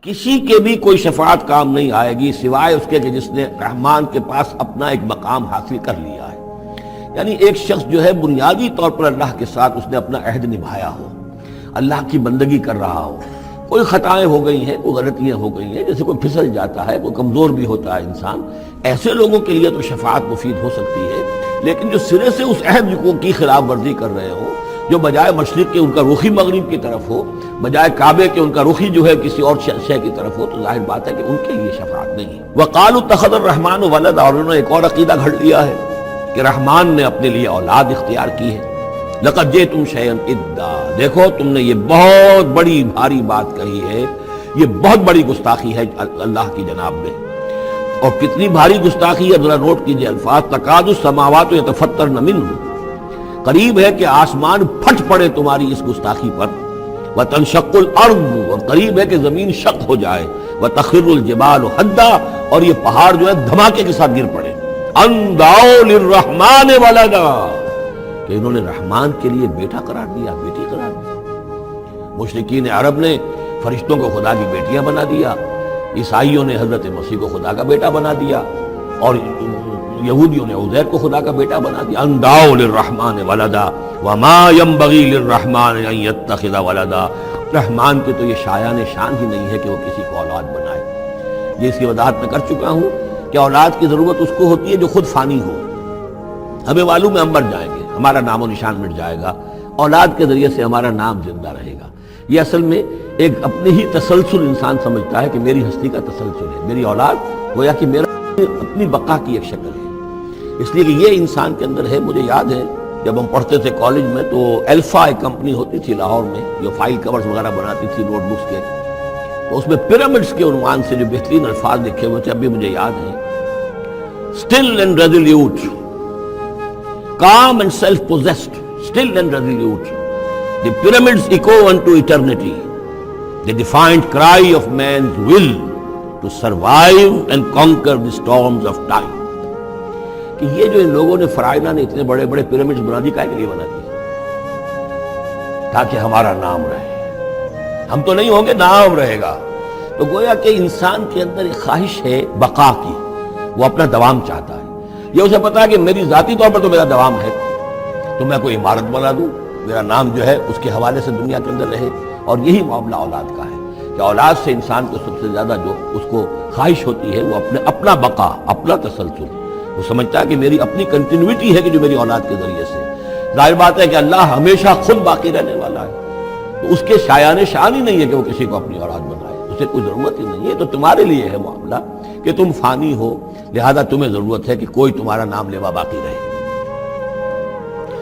کسی کے بھی کوئی شفاعت کام نہیں آئے گی سوائے اس کے کہ جس نے رحمان کے پاس اپنا ایک مقام حاصل کر لیا ہے. یعنی ایک شخص جو ہے بنیادی طور پر اللہ کے ساتھ اس نے اپنا عہد نبھایا ہو، اللہ کی بندگی کر رہا ہو. کوئی خطائیں ہو گئی ہیں، کوئی غلطیاں ہو گئی ہیں، جیسے کوئی پھسل جاتا ہے، کوئی کمزور بھی ہوتا ہے انسان، ایسے لوگوں کے لیے تو شفاعت مفید ہو سکتی ہے. لیکن جو سرے سے اس عہد کی خلاف ورزی کر رہے ہوں، جو بجائے مشرق کے ان کا رخی مغرب کی طرف ہو، بجائے کعبے کے ان کا رخی جو ہے کسی اور شے کی طرف ہو، تو ظاہر بات ہے کہ ان کے لیے شفاعت نہیں ہے. وَقَالُوا اتَّخَذَ الرَّحْمَنُ وَلَدًا، اور انہوں نے ایک اور عقیدہ گھڑ لیا ہے کہ رحمان نے اپنے لیے اولاد اختیار کی ہے. لَقَدْ جِئْتُمْ شَيْئًا إِدًّا، دیکھو تم نے یہ بہت بڑی بھاری بات کہی ہے، یہ بہت بڑی گستاخی ہے اللہ کی جناب میں. اور کتنی بھاری گستاخی ہے ذرا نوٹ کیجئے الفاظ. تَكَادُ السَّمَاوَاتُ يَتَفَطَّرْنَ مِنْهُ، قریب ہے کہ آسمان پھٹ پڑے تمہاری اس گستاخی پر. وَتَنشَقُّ الْأَرْضُ، اور قریب ہے کہ زمین شق ہو جائے. وَتَخِرُّ الْجِبَالُ هَدًّا، اور یہ پہاڑ جو ہے دھماکے کے ساتھ گر پڑے. أَن دَعَوْا لِلرَّحْمَنِ وَلَدًا، کہ انہوں نے رحمان کے لیے بیٹا قرار دیا، بیٹی قرار دیا. مشرکین عرب نے فرشتوں کو خدا کی بیٹیاں بنا دیا، عیسائیوں نے حضرت مسیح کو خدا کا بیٹا بنا دیا، اور یہودیوں نے عزیر کو خدا کا بیٹا بنا دیا. ان دعوا للرحمن ولدا وما ينبغي للرحمن ان يتخذ ولدا، رحمان کے تو یہ شایان شان ہی نہیں ہے کہ وہ کسی کو اولاد بنائے. یہ اس کی وضاحت میں کر چکا ہوں کہ اولاد کی ضرورت اس کو ہوتی ہے جو خود فانی ہو. ہمیں معلوم ہے ہم مر جائیں گے، ہمارا نام و نشان مٹ جائے گا، اولاد کے ذریعے سے ہمارا نام زندہ رہے گا. یہ اصل میں ایک اپنے ہی تسلسل انسان سمجھتا ہے کہ میری ہستی کا تسلسل ہے، میری اولاد گویا کہ میرا اپنی بقا کی ایک شکل ہے. اس لیے کہ یہ انسان کے اندر ہے. مجھے یاد ہے جب ہم پڑھتے تھے کالج میں تو الفا ایک کمپنی ہوتی تھی لاہور میں جو فائل کورز وغیرہ بناتی تھی نوٹ بکس کے، تو اس میں پیرامڈس کے عنوان سے جو بہترین الفاظ لکھے ہوئے تھے اب بھی مجھے یاد ہیں. Still and resolute, calm and self-possessed, still and resolute, the pyramids echo unto eternity, the defiant cry of man's will to survive and conquer the storms of time. کہ یہ جو ان لوگوں نے فرائضہ نے اتنے بڑے بڑے پیرامڈز بنا دی، کائے کے لیے بنا دی؟ تاکہ ہمارا نام رہے. ہم تو نہیں ہوں گے، نام رہے گا. تو گویا کہ انسان کے اندر ایک خواہش ہے بقا کی، وہ اپنا دوام چاہتا ہے. یہ اسے پتا ہے کہ میری ذاتی طور پر تو میرا دوام ہے، تو میں کوئی عمارت بنا دوں، میرا نام جو ہے اس کے حوالے سے دنیا کے اندر رہے. اور یہی معاملہ اولاد کا ہے کہ اولاد سے انسان کو سب سے زیادہ جو اس کو خواہش ہوتی ہے وہ اپنا بقا، اپنا تسلسل. وہ سمجھتا ہے کہ میری اپنی کنٹینیوٹی ہے کہ جو میری اولاد کے ذریعے سے. ظاہر بات ہے کہ اللہ ہمیشہ خود باقی رہنے والا ہے، تو اس کے شایان شان ہی نہیں ہے کہ وہ کسی کو اپنی اولاد بنائے. اسے کوئی ضرورت ہی نہیں ہے. تو تمہارے لیے ہے معاملہ کہ تم فانی ہو، لہذا تمہیں ضرورت ہے کہ کوئی تمہارا نام لیوا باقی رہے.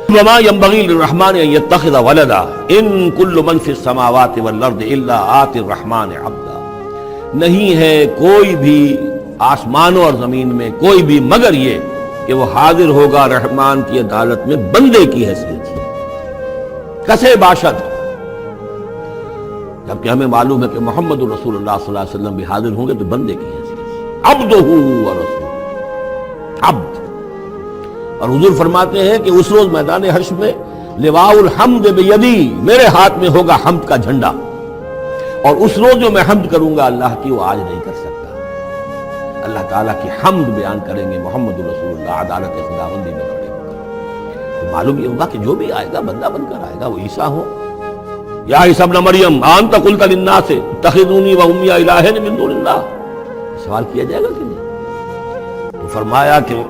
وما ينبغي للرحمن ان يتخذ ولدا ان كل من في السماوات والارض الا آتي الرحمن عبدا، نہیں ہے کوئی بھی آسمانوں اور زمین میں کوئی بھی مگر یہ کہ وہ حاضر ہوگا رحمان کی عدالت میں بندے کی حیثیت سے. کسے باشد، جبکہ ہمیں معلوم ہے کہ محمد رسول اللہ صلی اللہ علیہ وسلم بھی حاضر ہوں گے تو بندے کی حیثیت سے. عبدہ و رسول، عبد. اور حضور فرماتے ہیں کہ اس روز میدان حشر میں لواء الحمد بیدی، میرے ہاتھ میں ہوگا حمد کا جھنڈا، اور اس روز جو میں حمد کروں گا اللہ کی وہ آج نہیں کر سکتا. اللہ تعالیٰ کی حمد بیان کریں گے محمد رسول اللہ عدالت خداوندی میں کھڑے ہو کر. تو معلوم یہ ہوگا کہ جو بھی آئے گا بندہ بن کر آئے گا. وہ عیسیٰ ہو یا عیسیٰ ابن مریم انت قلت للناس اتخذونی وامي الہین من دون اللہ، سوال کیا جائے گا کہ نہیں. تو فرمایا کہ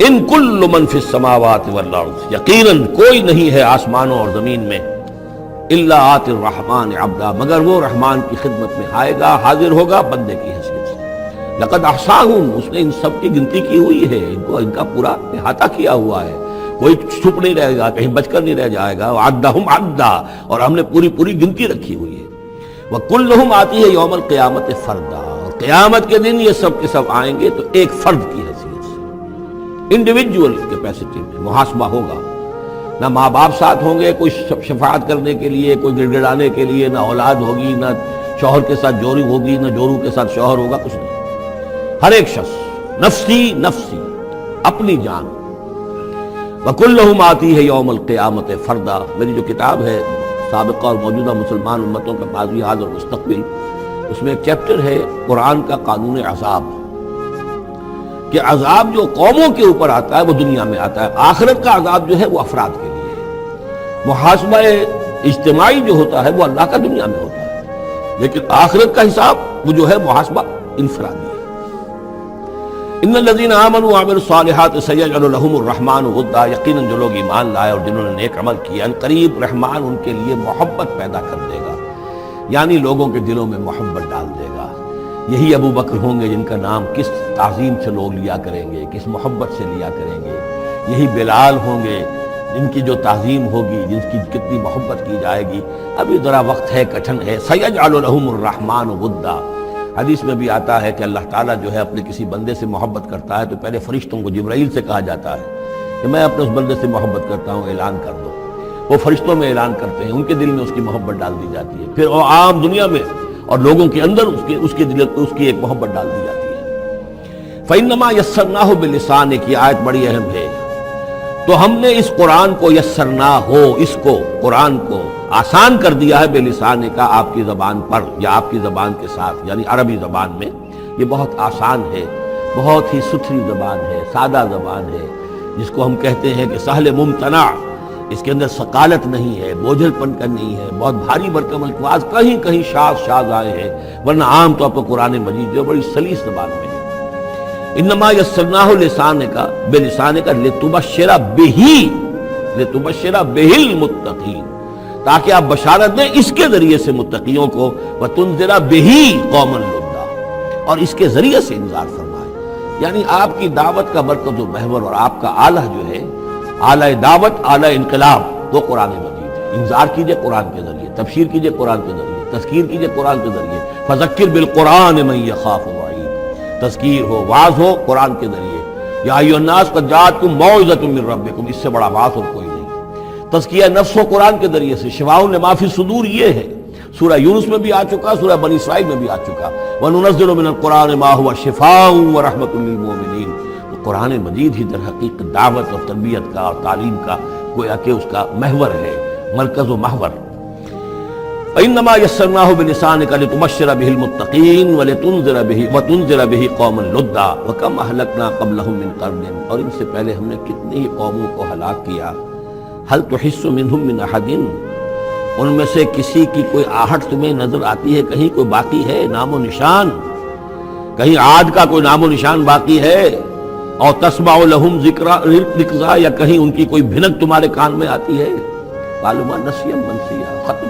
ان کل من فی السماوات والارض، یقیناً کوئی نہیں ہے آسمانوں اور زمین میں، الا آتی الرحمن عبدا، مگر وہ رحمان کی خدمت میں آئے گا، حاضر ہوگا بندے کی حیثیت سے. لقد احصاہم، اس نے ان سب کی گنتی کی ہوئی ہے، ان کا پورا احاطہ کیا ہوا ہے، کوئی چھپ نہیں رہے گا، کہیں بچ کر نہیں رہ جائے گا. وعدہم عدا، اور ہم نے پوری گنتی رکھی ہوئی ہے. وکلہم آتی ہے یوم القیامت فردا، اور قیامت کے دن یہ سب کے سب آئیں گے تو ایک فرد کی حیثیت سے، انڈیویجول کیپیسٹی میں محاسبہ ہوگا. نہ ماں باپ ساتھ ہوں گے کوئی شفاعت کرنے کے لیے، کوئی گڑ گڑانے کے لیے، نہ اولاد ہوگی، نہ شوہر کے ساتھ جوری ہوگی، نہ جورو کے ساتھ شوہر ہوگا، کچھ نہیں. ہر ایک شخص نفسی نفسی، اپنی جان. وَكُلُّهُمْ آتی ہے یوم القیامت فردا. میری جو کتاب ہے سابقہ اور موجودہ مسلمان امتوں کا ماضی حال اور مستقبل، اس میں ایک چیپٹر ہے قرآن کا قانون عذاب، کہ عذاب جو قوموں کے اوپر آتا ہے وہ دنیا میں آتا ہے، آخرت کا عذاب جو ہے وہ افراد کے لیے ہے۔ محاسبہ اجتماعی جو ہوتا ہے وہ اللہ کا دنیا میں ہوتا ہے، لیکن آخرت کا حساب وہ جو ہے محاسبہ انفرادی ہے۔ ان الذین آمنوا وعملوا الصالحات سیجعل لهم الرحمن ودا، یقیناً جو لوگ ایمان لائے اور جنہوں نے نیک عمل کیا، ان قریب رحمان ان کے لیے محبت پیدا کر دے گا، یعنی لوگوں کے دلوں میں محبت ڈال دے گا۔ یہی ابو بکر ہوں گے جن کا نام کس تعظیم سے لوگ لیا کریں گے، کس محبت سے لیا کریں گے۔ یہی بلال ہوں گے جن کی جو تعظیم ہوگی، جن کی کتنی محبت کی جائے گی۔ ابھی ذرا وقت ہے، کٹھن ہے۔ سیجعل لهم الرحمن ودا، حدیث میں بھی آتا ہے کہ اللہ تعالیٰ جو ہے اپنے کسی بندے سے محبت کرتا ہے تو پہلے فرشتوں کو، جبرائیل سے کہا جاتا ہے کہ میں اپنے اس بندے سے محبت کرتا ہوں، اعلان کر دو۔ وہ فرشتوں میں اعلان کرتے ہیں، ان کے دل میں اس کی محبت ڈال دی جاتی ہے، پھر وہ عام دنیا میں اور لوگوں کے اندر اس کے دل اس کی ایک محبت ڈال دی جاتی ہے۔ فَإِنَّمَا يَسَّرْنَاهُ بِلِسَانِكَ، کی آیت بڑی اہم ہے۔ تو ہم نے اس قرآن کو یسرنا ہو، اس کو قرآن کو آسان کر دیا ہے، بلسان کا، آپ کی زبان پر یا آپ کی زبان کے ساتھ، یعنی عربی زبان میں یہ بہت آسان ہے، بہت ہی ستھری زبان ہے، سادہ زبان ہے، جس کو ہم کہتے ہیں کہ سہل ممتنع، اس کے اندر ثقالت نہیں ہے، بوجھل پن کا نہیں ہے، بہت بھاری بھرکم الفاظ کہیں کہیں شاذ آئے ہیں، ورنہ عام طور پر قرآن مجید جو بڑی سلیس زبان میں ہے۔ انما یسرناہ لسانک، بلسانک لتبشر بہ المتقین، تاکہ آپ بشارت دیں اس کے ذریعے سے متقیوں کو، وتنذر بہ قوما لدا، اور اس کے ذریعے سے انذار فرمائے۔ یعنی آپ کی دعوت کا مرکز و محور اور آپ کا آلہ جو ہے، آلہ دعوت، آلہ انقلاب، وہ قرآن مجید ہے۔ انذار کیجئے قرآن کے ذریعے، تبشیر کیجئے قرآن کے ذریعے، تذکیر کیجئے قرآن کے ذریعے۔ فذکر بالقرآن من یخاف وعید، تذکیر ہو، واعظ ہو قرآن کے ذریعے۔ یا ایھا الناس قد جاءتکم موعظۃ من ربکم، اس سے بڑا واعظ اور کوئی نہیں۔ تزکیہ نفس و قرآن کے ذریعے سے، شفاء لما فی الصدور یہ ہے، سورہ یونس میں بھی آ چکا، سورہ بنی اسرائیل میں بھی آ چکا، وَنُنَزِّلُ مِنَ الْقُرْآنِ مَا هُوَ شِفَاءٌ وَرَحْمَةٌ لِّلْمُؤْمِنِينَ۔ تو قرآن مجید ہی در حقیقت دعوت اور تربیت کا اور تعلیم کا گویا کہ اس کا محور ہے، مرکز و محور۔ فَإِنَّمَا يَسَّرْنَاهُ بِلِسَانِكَ لِتُبَشِّرَ بِهِ الْمُتَّقِينَ وَتُنذِرَ بِهِ قَوْمًا لُدًّا وَكَمْ أَهْلَكْنَا قَبْلَهُم مِّن قَرْنٍ، اور ان سے پہلے ہم نے کتنی ہی قوموں کو ہلاک کیا۔ هل تحس منهم من احد، ان میں سے کسی کی کوئی آہٹ تمہیں نظر آتی ہے؟ کہیں کوئی باقی ہے نام و نشان؟ کہیں عاد کا کوئی نام و نشان باقی ہے؟ اور تسمع لهم ذکرا، یا کہیں ان کی کوئی بھنک تمہارے کان میں آتی ہے؟ قالوا ما نسیا منسیا، ختم۔